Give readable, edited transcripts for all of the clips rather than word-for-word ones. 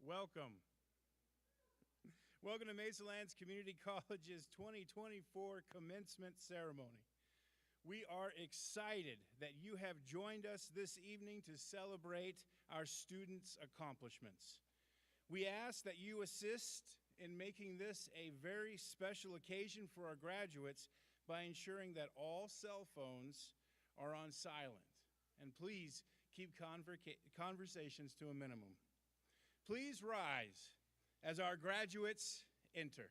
Welcome. Welcome to Mesalands Community College's 2024 Commencement Ceremony. We are excited that you have joined us this evening to celebrate our students' accomplishments. We ask that you assist in making this a very special occasion for our graduates by ensuring that all cell phones are on silent. And please keep conversations to a minimum. Please rise as our graduates enter.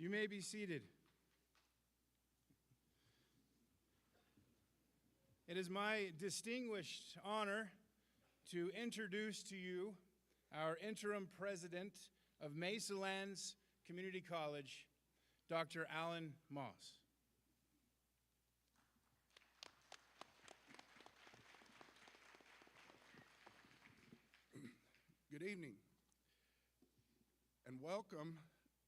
You may be seated. It is my distinguished honor to introduce to you our interim president of Mesalands Community College, Dr. Alan Moss. Good evening, and welcome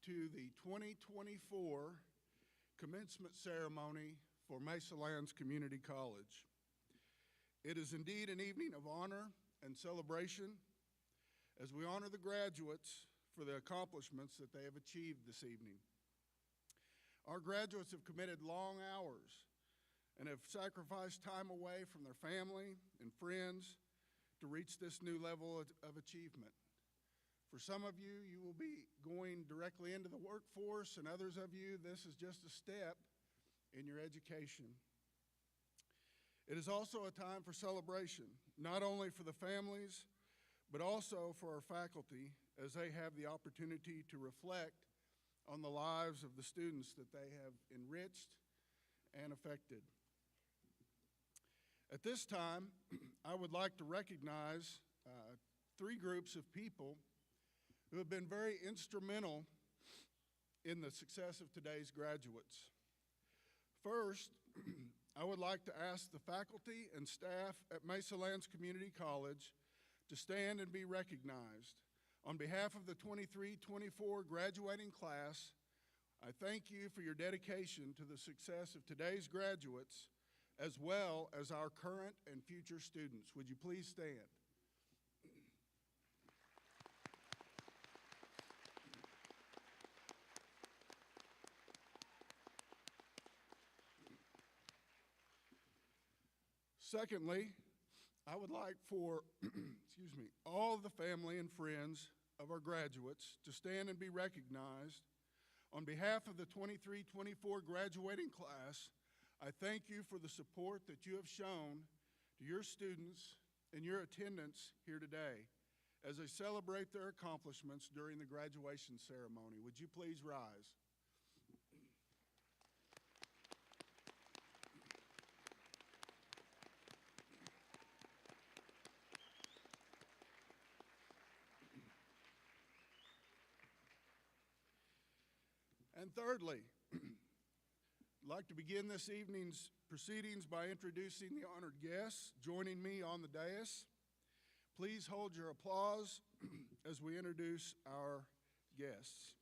to the 2024 commencement ceremony for Mesalands Community College. It is indeed an evening of honor and celebration as we honor the graduates for the accomplishments that they have achieved this evening. Our graduates have committed long hours and have sacrificed time away from their family and friends to reach this new level of achievement. For some of you, you will be going directly into the workforce, and others of you, this is just a step in your education. It is also a time for celebration, not only for the families, but also for our faculty as they have the opportunity to reflect on the lives of the students that they have enriched and affected. At this time, I would like to recognize three groups of people who have been very instrumental in the success of today's graduates. First, I would like to ask the faculty and staff at Mesalands Community College to stand and be recognized. On behalf of the 23-24 graduating class, I thank you for your dedication to the success of today's graduates, as well as our current and future students. Would you please stand? Secondly, I would like for all of the family and friends of our graduates to stand and be recognized. On behalf of the 23-24 graduating class, I thank you for the support that you have shown to your students and your attendance here today as they celebrate their accomplishments during the graduation ceremony. Would you please rise? And thirdly, I'd like to begin this evening's proceedings by introducing the honored guests joining me on the dais. Please hold your applause as we introduce our guests.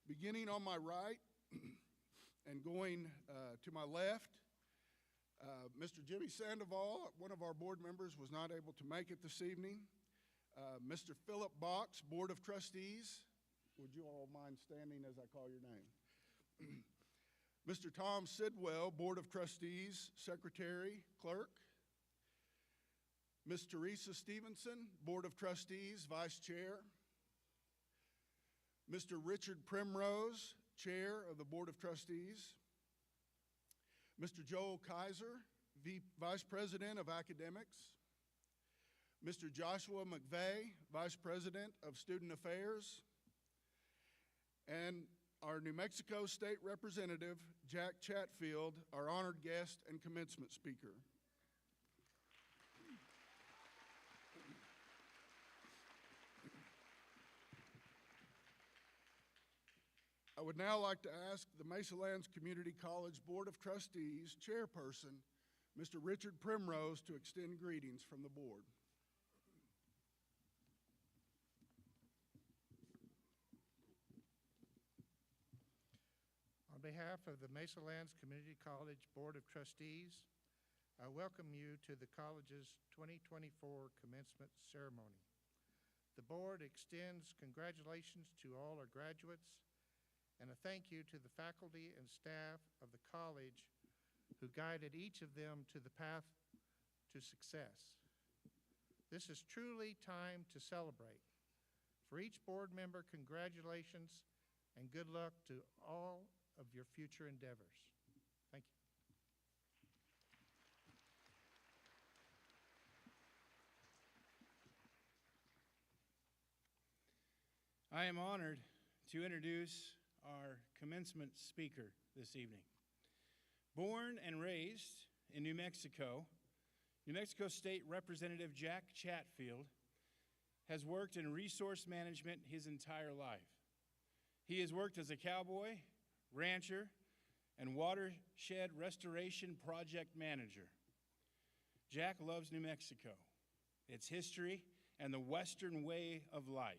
Beginning on my right and going to my left, Mr. Jimmy Sandoval, one of our board members, was not able to make it this evening. Mr. Philip Box, Board of Trustees. Would you all mind standing as I call your name? Mr. Tom Sidwell, Board of Trustees, Secretary, Clerk. Ms. Teresa Stevenson, Board of Trustees, Vice Chair. Mr. Richard Primrose, Chair of the Board of Trustees. Mr. Joel Kaiser, Vice President of Academics. Mr. Joshua McVeigh, Vice President of Student Affairs, and our New Mexico State Representative, Jack Chatfield, our honored guest and commencement speaker. I would now like to ask the Mesalands Community College Board of Trustees Chairperson, Mr. Richard Primrose, to extend greetings from the board. On behalf of the Mesalands Community College Board of Trustees, I welcome you to the college's 2024 commencement ceremony. The board extends congratulations to all our graduates and a thank you to the faculty and staff of the college who guided each of them to the path to success. This is truly time to celebrate. For each board member, congratulations and good luck to all of your future endeavors. Thank you. I am honored to introduce our commencement speaker this evening. Born and raised in New Mexico, New Mexico State Representative Jack Chatfield has worked in resource management his entire life. He has worked as a cowboy, rancher, and watershed restoration project manager. Jack loves New Mexico, its history, and the Western way of life.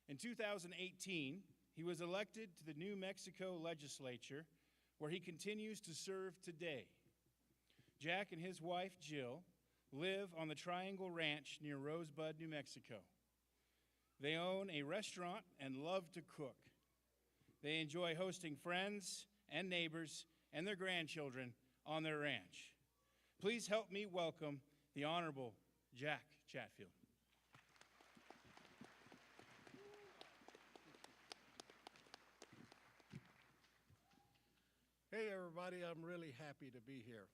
In 2018, he was elected to the New Mexico legislature, where he continues to serve today. Jack and his wife, Jill, live on the Triangle Ranch near Rosebud, New Mexico. They own a restaurant and love to cook. They enjoy hosting friends and neighbors and their grandchildren on their ranch. Please help me welcome the Honorable Jack Chatfield. Hey everybody, I'm really happy to be here.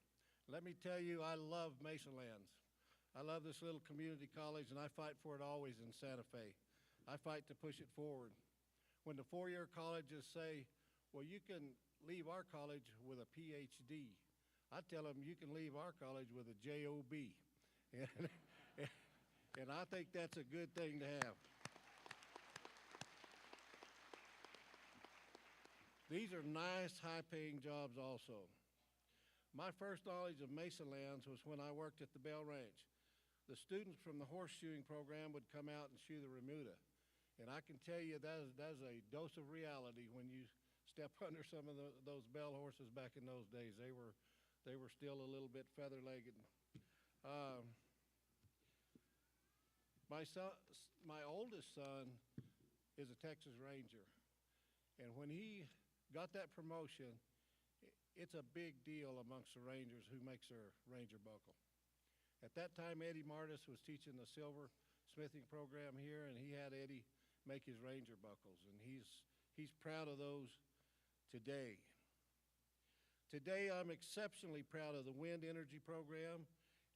Let me tell you, I love Mesalands. I love this little community college, and I fight for it always in Santa Fe. I fight to push it forward. When the four-year colleges say, well, you can leave our college with a PhD, I tell them you can leave our college with a JOB. And I think that's a good thing to have. These are nice, high-paying jobs also. My first knowledge of Mesalands was when I worked at the Bell Ranch. The students from the horseshoeing program would come out and shoe the remuda. And I can tell you that is a dose of reality when you step under some of those bell horses back in those days. They were still a little bit feather-legged. My oldest son is a Texas Ranger. And when he got that promotion, it's a big deal amongst the Rangers who makes their Ranger buckle. At that time, Eddie Martis was teaching the silver smithing program here, and he had Eddie make his Ranger buckles, and he's proud of those today. Today, I'm exceptionally proud of the wind energy program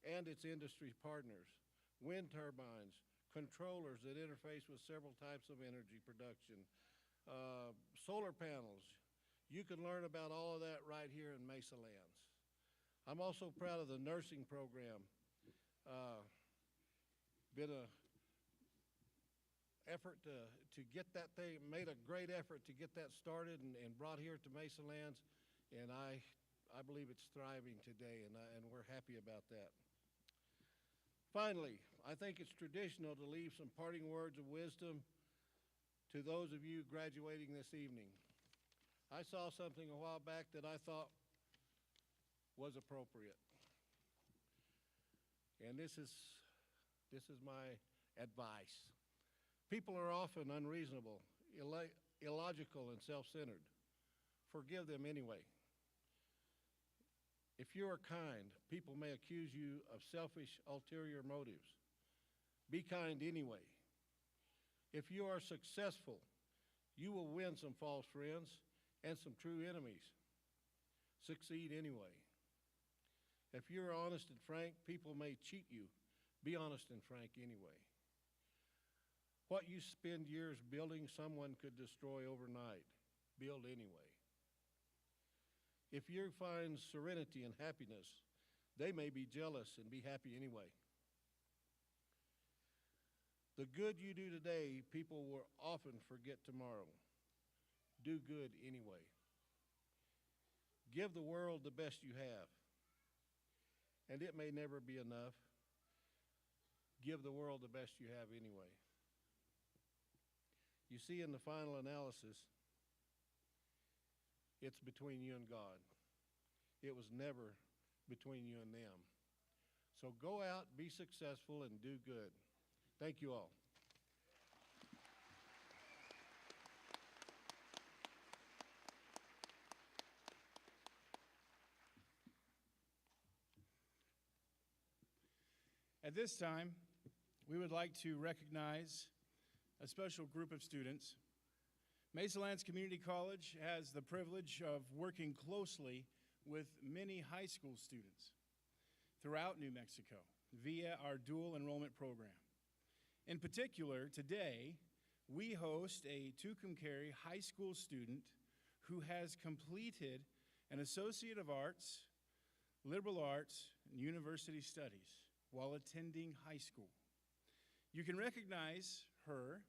and its industry partners, wind turbines, controllers that interface with several types of energy production, solar panels. You can learn about all of that right here in Mesalands. I'm also proud of the nursing program. Been a effort to get that thing, made a great effort to get that started and brought here to Mesalands, and I believe it's thriving today, and we're happy about that. Finally, I think it's traditional to leave some parting words of wisdom to those of you graduating this evening. I saw something a while back that I thought was appropriate. And this is my advice. People are often unreasonable, illogical, and self-centered. Forgive them anyway. If you are kind, people may accuse you of selfish, ulterior motives. Be kind anyway. If you are successful, you will win some false friends and some true enemies. Succeed anyway. If you're honest and frank, people may cheat you. Be honest and frank anyway. What you spend years building, someone could destroy overnight. Build anyway. If you find serenity and happiness, they may be jealous and be happy anyway. The good you do today, people will often forget tomorrow. Do good anyway. Give the world the best you have. And it may never be enough. Give the world the best you have anyway. You see, in the final analysis, it's between you and God. It was never between you and them. So go out, be successful, and do good. Thank you all. At this time, we would like to recognize a special group of students. Mesalands Community College has the privilege of working closely with many high school students throughout New Mexico via our dual enrollment program. In particular, today, we host a Tucumcari high school student who has completed an Associate of Arts, Liberal Arts, and University Studies while attending high school. You can recognize her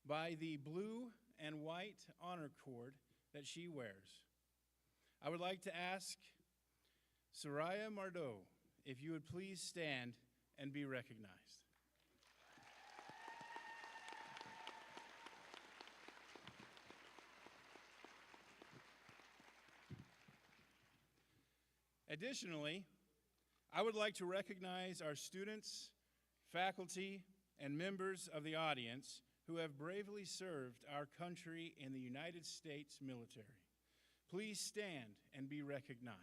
by the blue and white honor cord that she wears. I would like to ask Soraya Mardot if you would please stand and be recognized. Additionally, I would like to recognize our students, faculty, and members of the audience who have bravely served our country in the United States military. Please stand and be recognized.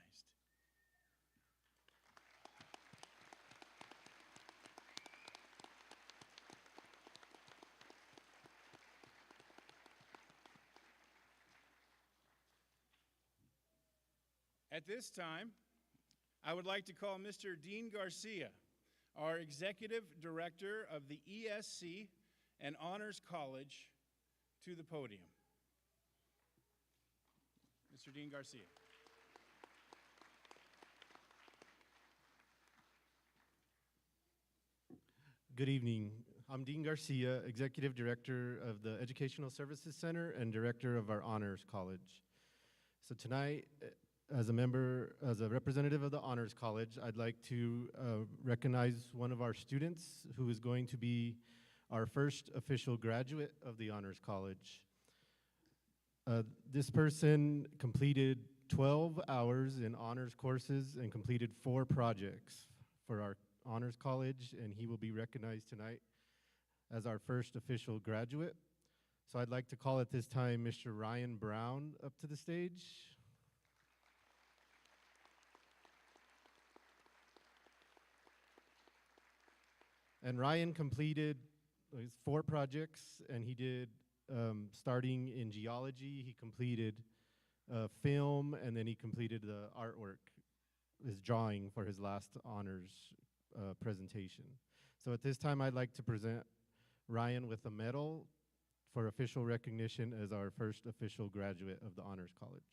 At this time, I would like to call Mr. Dean Garcia, our Executive Director of the ESC and Honors College, to the podium. Mr. Dean Garcia. Good evening. I'm Dean Garcia, Executive Director of the Educational Services Center and Director of our Honors College. So tonight, as a representative of the Honors College, I'd like to recognize one of our students who is going to be our first official graduate of the Honors College. This person completed 12 hours in honors courses and completed 4 projects for our Honors College, and he will be recognized tonight as our first official graduate. So I'd like to call at this time Mr. Ryan Brown up to the stage. And Ryan completed 4 projects, and he did, starting in geology, he completed film, and then he completed the artwork, his drawing for his last honors presentation. So at this time, I'd like to present Ryan with a medal for official recognition as our first official graduate of the Honors College.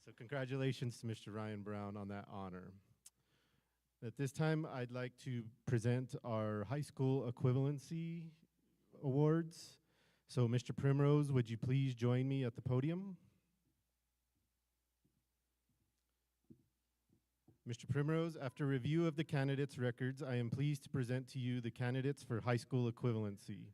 So congratulations to Mr. Ryan Brown on that honor. At this time, I'd like to present our high school equivalency awards. So Mr. Primrose, would you please join me at the podium? Mr. Primrose, after review of the candidates' records, I am pleased to present to you the candidates for high school equivalency.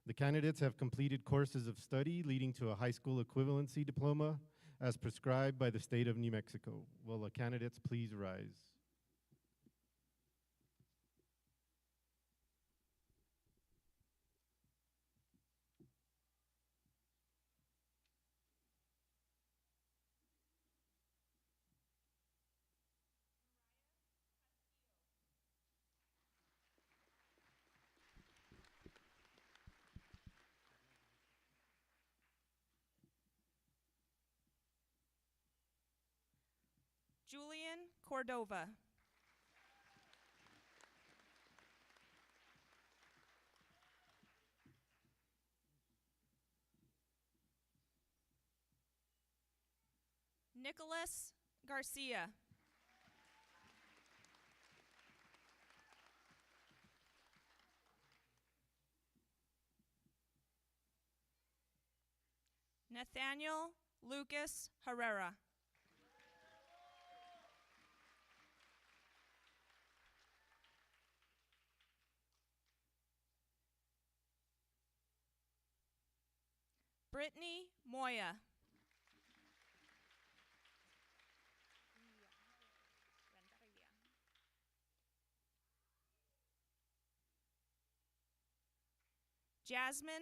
The candidates have completed courses of study leading to a high school equivalency diploma as prescribed by the state of New Mexico. Will the candidates please rise? Julian Cordova. Nicholas Garcia. Nathaniel Lucas Herrera. Brittany Moya. Jasmine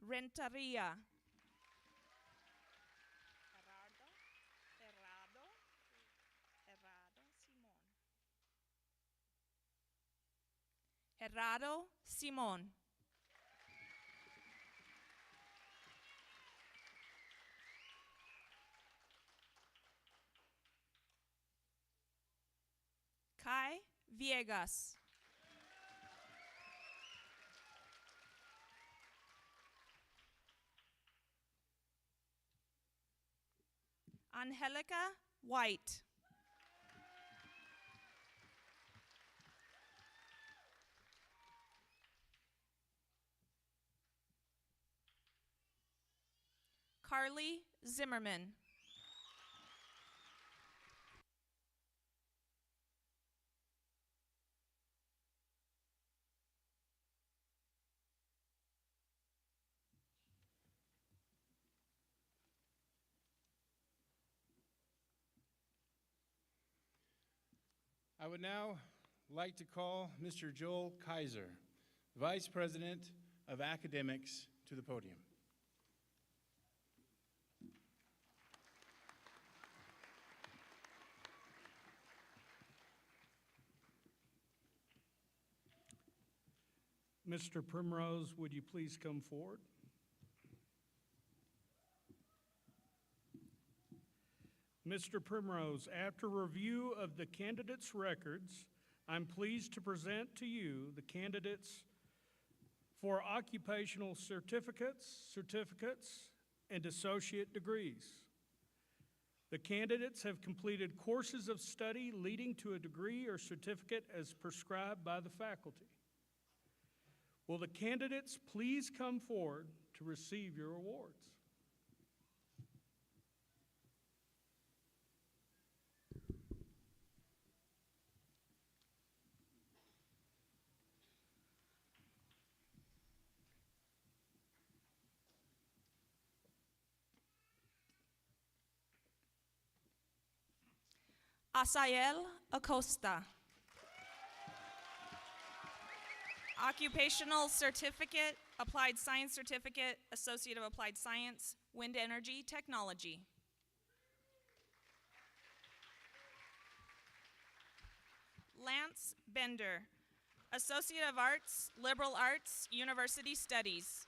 Renteria. Gerardo Simon. Kai Viegas. Angelica White. Carly Zimmerman. I would now like to call Mr. Joel Kaiser, Vice President of Academics, to the podium. Mr. Primrose, would you please come forward? Mr. Primrose, after review of the candidates' records, I'm pleased to present to you the candidates for occupational certificates, and associate degrees. The candidates have completed courses of study leading to a degree or certificate as prescribed by the faculty. Will the candidates please come forward to receive your awards? Asael Acosta. Occupational Certificate, Applied Science Certificate, Associate of Applied Science, Wind Energy Technology. Lance Bender, Associate of Arts, Liberal Arts, University Studies.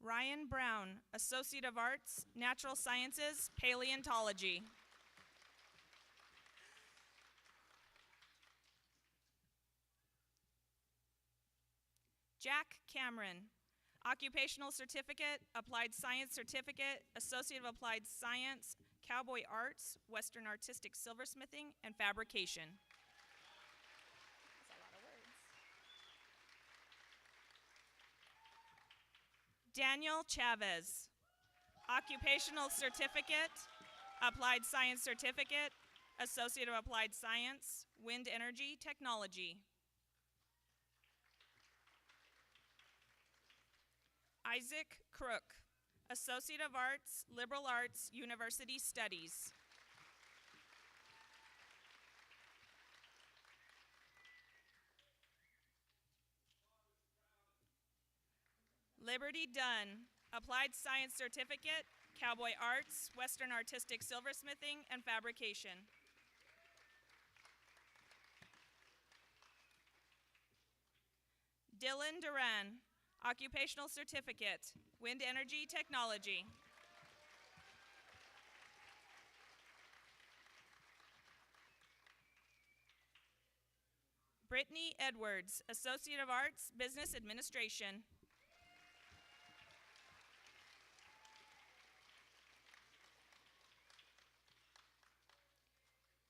Ryan Brown, Associate of Arts, Natural Sciences, Paleontology. Jack Cameron, Occupational Certificate, Applied Science Certificate, Associate of Applied Science, Cowboy Arts, Western Artistic Silversmithing, and Fabrication. Daniel Chavez, Occupational Certificate, Applied Science Certificate, Associate of Applied Science, Wind Energy Technology. Isaac Crook, Associate of Arts, Liberal Arts, University Studies. Liberty Dunn, Applied Science Certificate, Cowboy Arts, Western Artistic Silversmithing, and Fabrication. Dylan Duran, Occupational Certificate, Wind Energy Technology. Brittany Edwards, Associate of Arts, Business Administration.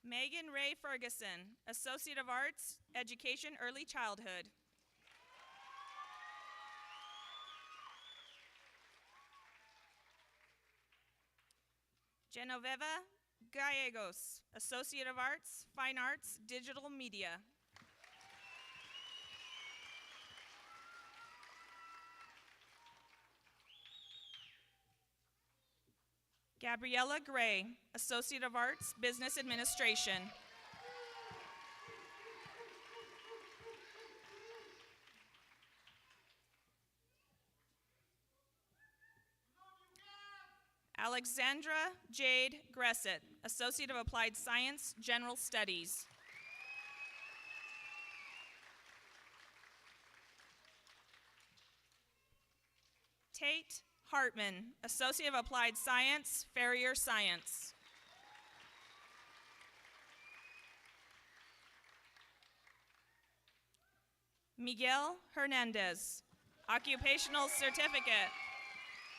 Megan Ray Ferguson, Associate of Arts, Education Early Childhood. Genoveva Gallegos, Associate of Arts, Fine Arts, Digital Media. Gabriella Gray, Associate of Arts, Business Administration. Alexandra Jade Gressett, Associate of Applied Science, General Studies. Tate Hartman, Associate of Applied Science, Farrier Science. Miguel Hernandez, Occupational Certificate,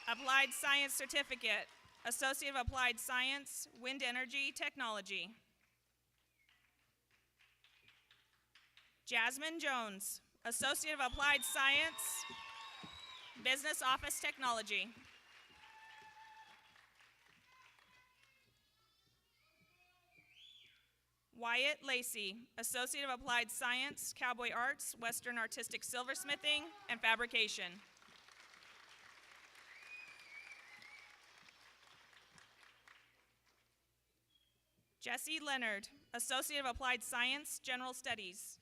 Applied Science Certificate, Associate of Applied Science, Wind Energy Technology. Jasmine Jones, Associate of Applied Science, Business Office Technology. Wyatt Lacey, Associate of Applied Science, Cowboy Arts, Western Artistic Silversmithing, and Fabrication. Jesse Leonard, Associate of Applied Science, General Studies.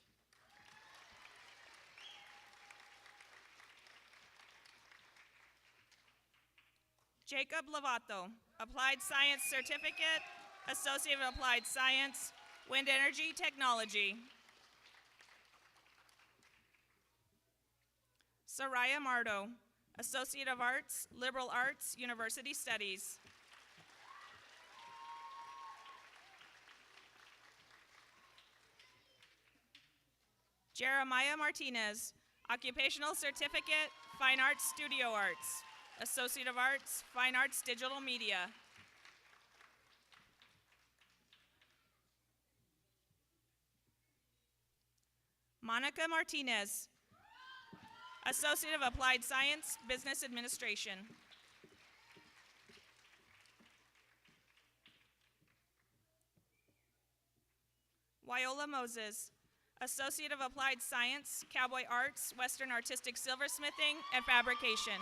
Jacob Lovato, Applied Science Certificate, Associate of Applied Science, Wind Energy Technology. Soraya Mardo, Associate of Arts, Liberal Arts, University Studies. Jeremiah Martinez, Occupational Certificate, Fine Arts Studio Arts, Associate of Arts, Fine Arts Digital Media. Monica Martinez, Associate of Applied Science, Business Administration. Wyola Moses, Associate of Applied Science, Cowboy Arts, Western Artistic Silversmithing, and Fabrication.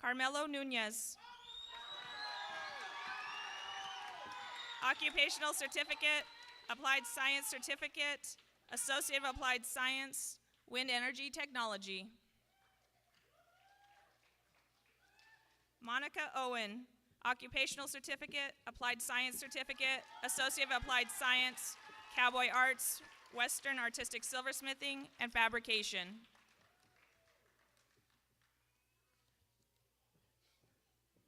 Carmelo Nunez, Occupational Certificate, Applied Science Certificate, Associate of Applied Science, Wind Energy Technology. Monica Owen, Occupational Certificate, Applied Science Certificate, Associate of Applied Science, Cowboy Arts, Western Artistic Silversmithing, and Fabrication.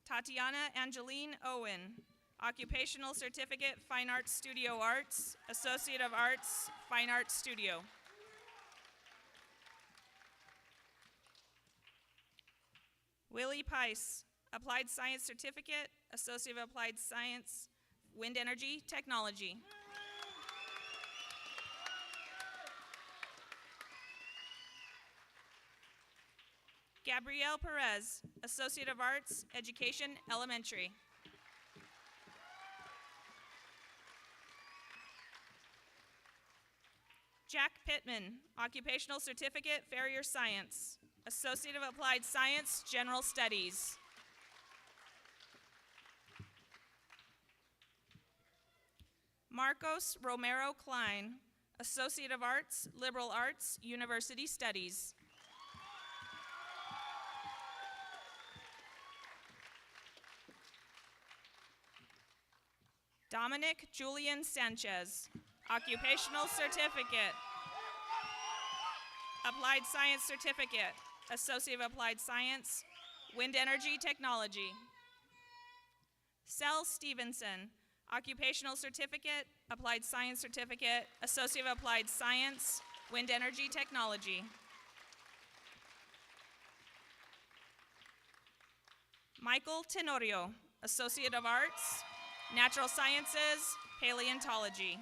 Tatiana Angeline Owen, Occupational Certificate, Fine Arts Studio Arts, Associate of Arts, Fine Arts Studio. Willie Pice, Applied Science Certificate, Associate of Applied Science, Wind Energy Technology. Gabrielle Perez, Associate of Arts, Education Elementary. Jack Pittman, Occupational Certificate, Farrier Science, Associate of Applied Science, General Studies. Marcos Romero Klein, Associate of Arts, Liberal Arts, University Studies. Dominic Julian Sanchez, Occupational Certificate, Applied Science Certificate, Associate of Applied Science, Wind Energy Technology. Cel Stevenson, Occupational Certificate, Applied Science Certificate, Associate of Applied Science, Wind Energy Technology. Michael Tenorio, Associate of Arts, Natural Sciences, Paleontology.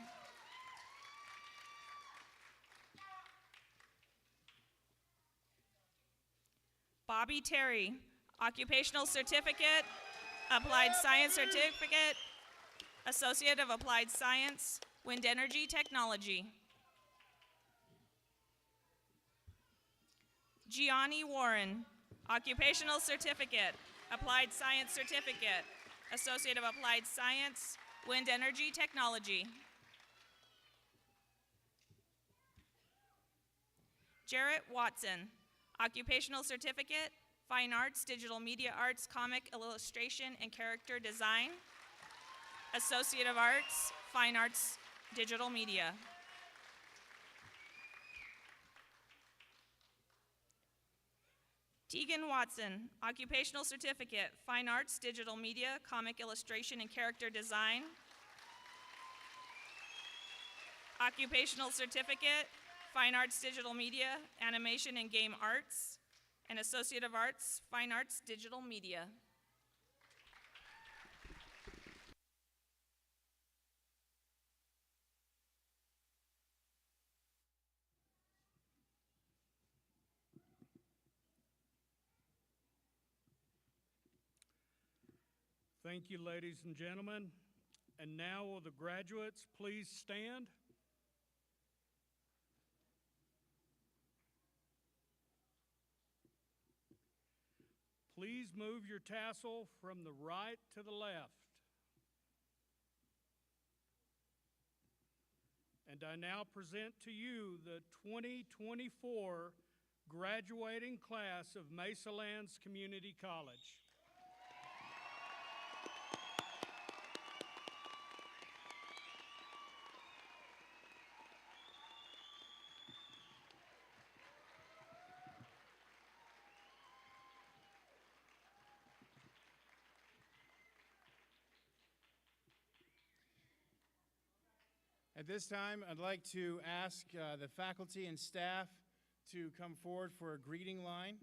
Bobby Terry, Occupational Certificate, Applied Science Certificate, Associate of Applied Science, Wind Energy Technology. Gianni Warren, Occupational Certificate, Applied Science Certificate, Associate of Applied Science, Wind Energy Technology. Jarrett Watson, Occupational Certificate, Fine Arts, Digital Media Arts, Comic Illustration, and Character Design, Associate of Arts, Fine Arts, Digital Media. Tegan Watson, occupational certificate, fine arts, digital media, comic illustration, and character design. Occupational certificate, fine arts, digital media, animation, and game arts. And Associate of Arts, fine arts, digital media. Thank you, ladies and gentlemen. And now will the graduates please stand? Please move your tassel from the right to the left. And I now present to you the 2024 graduating class of Mesalands Community College. At this time, I'd like to ask the faculty and staff to come forward for a greeting line.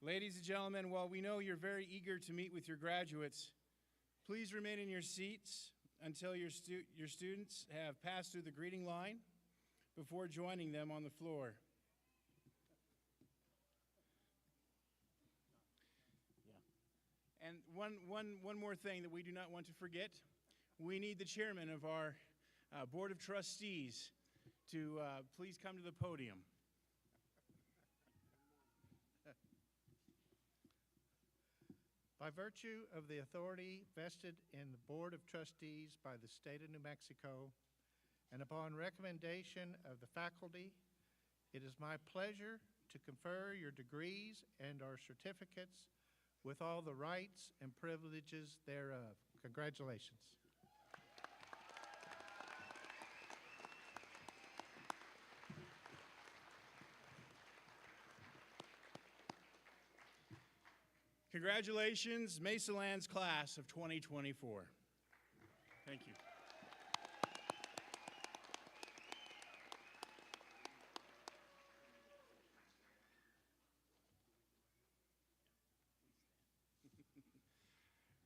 Ladies and gentlemen, while we know you're very eager to meet with your graduates, please remain in your seats until your students have passed through the greeting line before joining them on the floor. And one more thing that we do not want to forget. We need the chairman of our Board of Trustees to please come to the podium. By virtue of the authority vested in the Board of Trustees by the State of New Mexico, and upon recommendation of the faculty, it is my pleasure to confer your degrees and our certificates with all the rights and privileges thereof. Congratulations. Congratulations, Mesalands class of 2024. Thank you.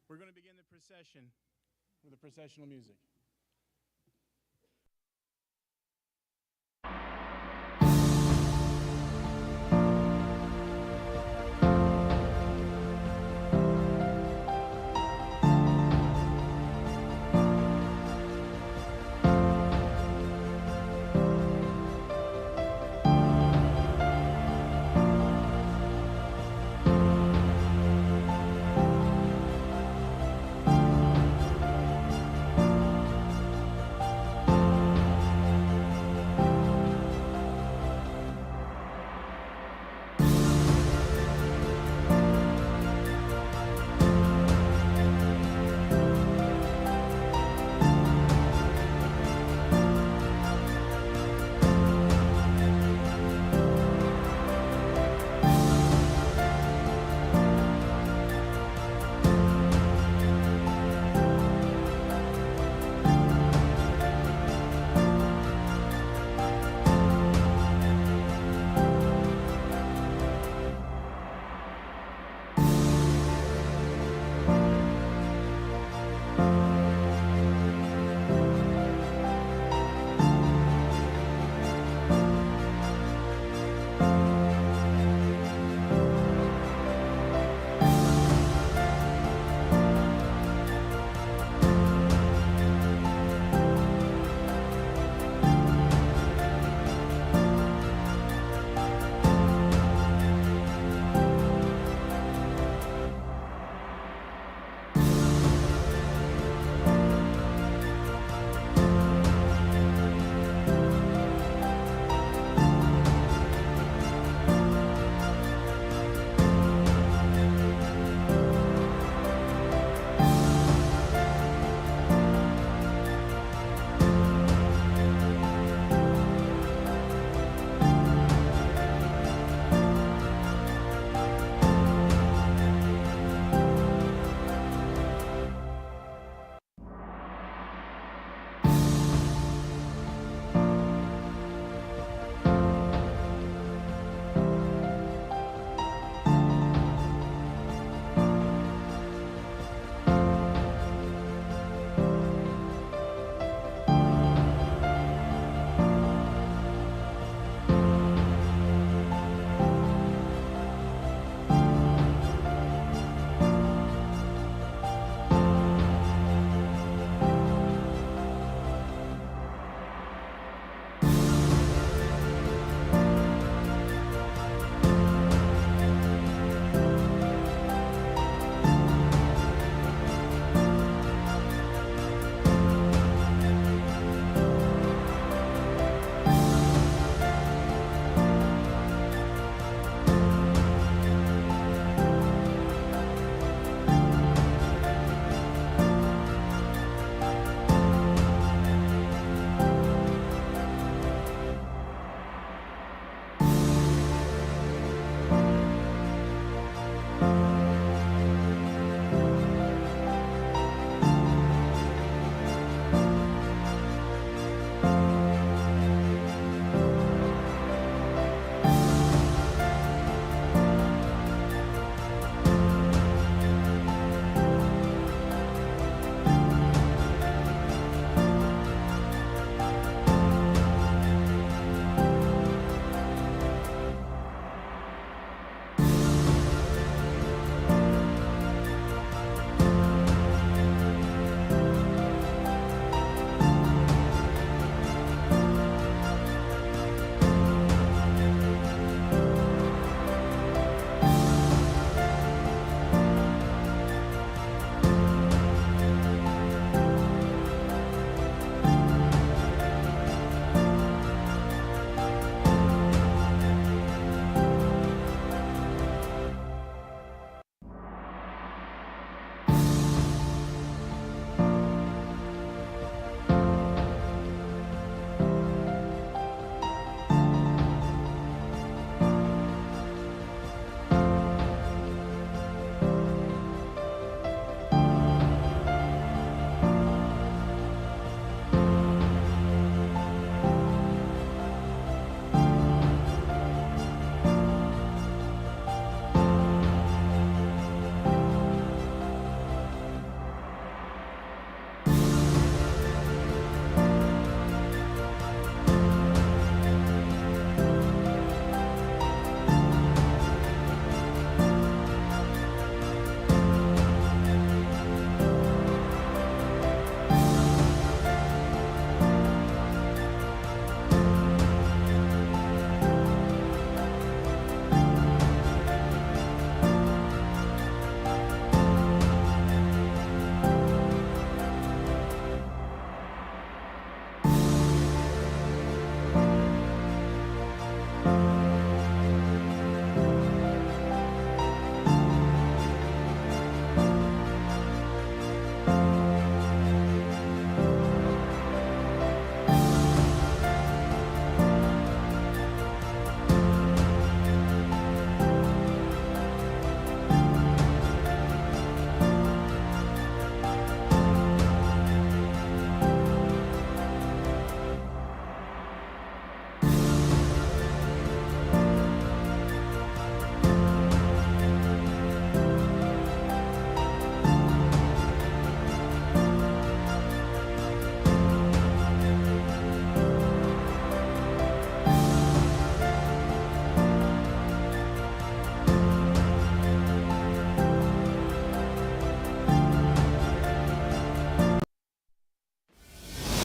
We're going to begin the procession with the processional music.